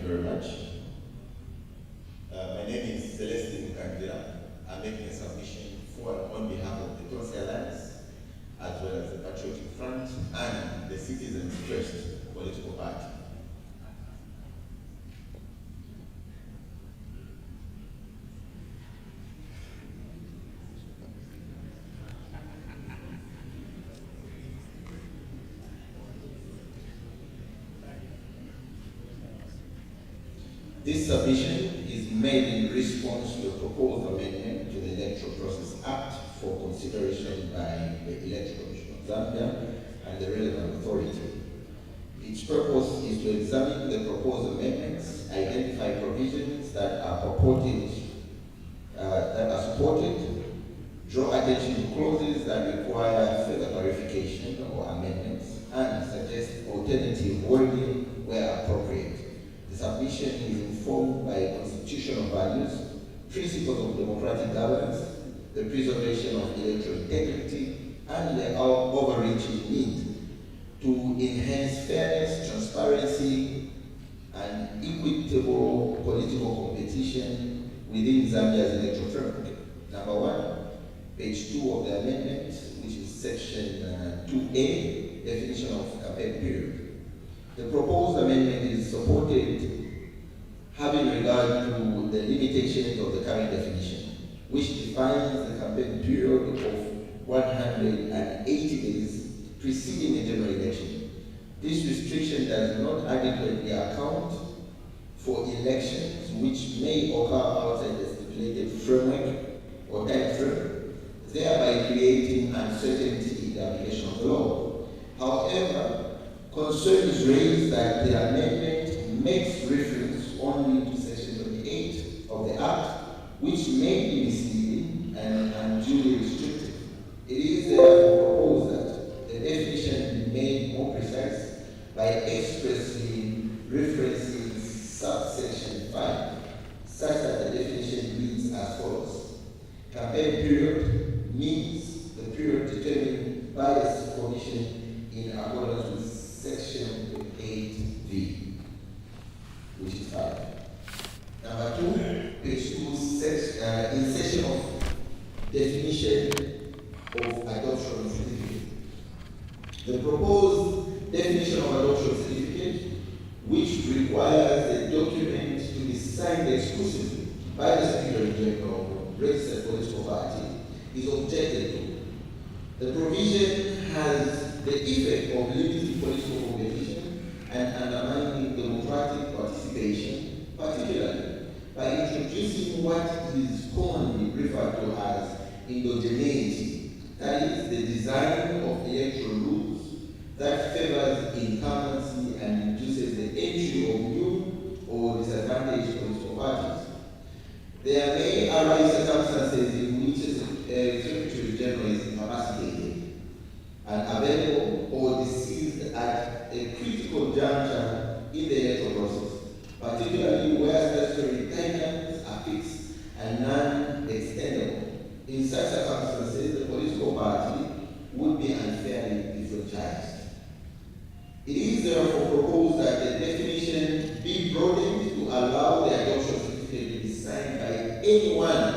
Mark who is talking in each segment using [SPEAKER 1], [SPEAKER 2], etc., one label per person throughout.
[SPEAKER 1] very much. My name is Mukandila. I'm making a submission on behalf of the Tonse Alliance, as well as the Patriotic Front and the Citizens First political party. This submission is made in response to a proposed amendment to the Electoral Process Act for consideration by the Electoral Commission of Zambia and the relevant authority. Its purpose is to examine the proposed amendments, identify provisions that are supported, draw attention to clauses that require further clarification or amendments, and suggest alternative wording where appropriate. The submission is informed by constitutional values, principles of democratic governance, the preservation of electoral integrity, and the overreaching need to enhance fairness, transparency, and equitable political competition within Zambia's electoral framework. Number 1, page 2 of the amendment, which is section 2A, definition of campaign period. The proposed amendment is supported having regard to the limitations of the current definition, which defines the campaign period of 180 days preceding a general election. This restriction does not adequately account for elections which may occur outside the stipulated framework or time frame, thereby creating uncertainty in the application of the law. However, concern is raised that the amendment makes reference only to section 28 of the Act, which may be misleading and unduly restrictive. It is therefore proposed that the definition be made more precise by expressly referencing subsection 5, such that the definition reads as follows. Campaign period means the period determined by the Commission in accordance with section 8V, which is 5. Number 2, page 2, insertion of definition of adoption certificate. The proposed definition of adoption certificate, which requires the document to be signed exclusively by the Secretary General of registered political party, is objected to. The provision has the effect of limiting political competition and undermining democratic participation, particularly by introducing what is commonly referred to as endogeneity, that is, the design of electoral rules that favors incumbency and reduces the entry of new or disadvantaged political parties. There may arise circumstances in which a Secretary General is incapacitated, unavailable, or deceased at a critical juncture in the electoral process, particularly where statutory timelines are fixed and non-extendable. In such circumstances, the political party would be unfairly disenfranchised. It is therefore proposed that the definition be broadened to allow the adoption certificate to be signed by any one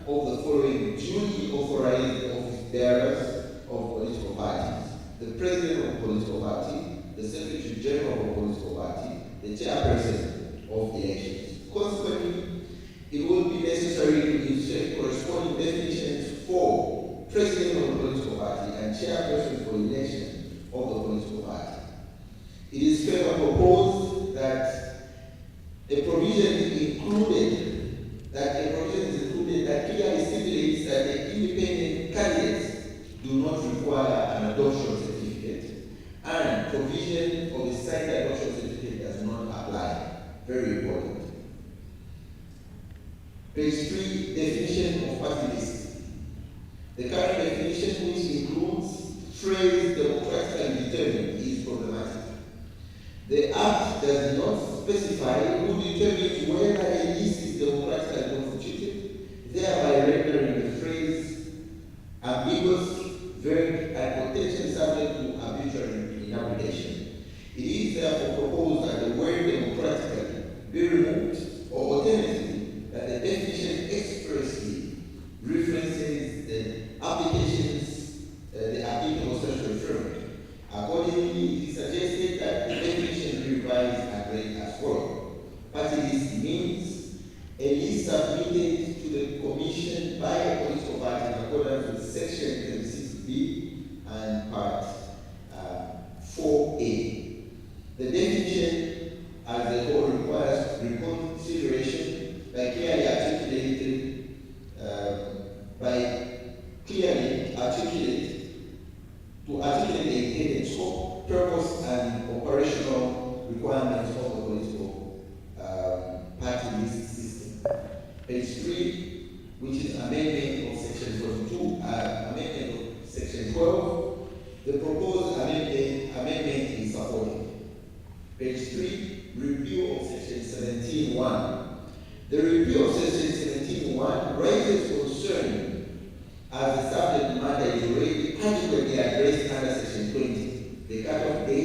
[SPEAKER 1] of the following duly authorized office bearers of political parties: the President of a political party, the Secretary General of a political party, the Chairperson of elections. Consequently, it will be necessary to insert corresponding definitions for President of a political party and Chairperson for election of the political party. It is further proposed that a provision is included that clearly stipulates that the independent candidates do not require an adoption certificate, and provision of the signed adoption certificate does not apply. Very important. Page 3, definition of party list. The current definition, which includes phrase democratically determined, is problematic. The Act does not specify who determines whether a list is democratically constituted, thereby rendering the phrase ambiguous, vague, and potentially subject to arbitrary interpretation. It is therefore proposed that the word democratically be 4A. The definition as a whole requires reconsideration by clearly articulate the intended scope, purpose, and operational requirements of the political party list system. Page 3, which is amendment of section 42, amendment of section 12. The proposed amendment is supported. Page 3, review of section 17.1. The review of section 17.1 raises concern as the subject matter is already adequately addressed under section 20. The cut-off date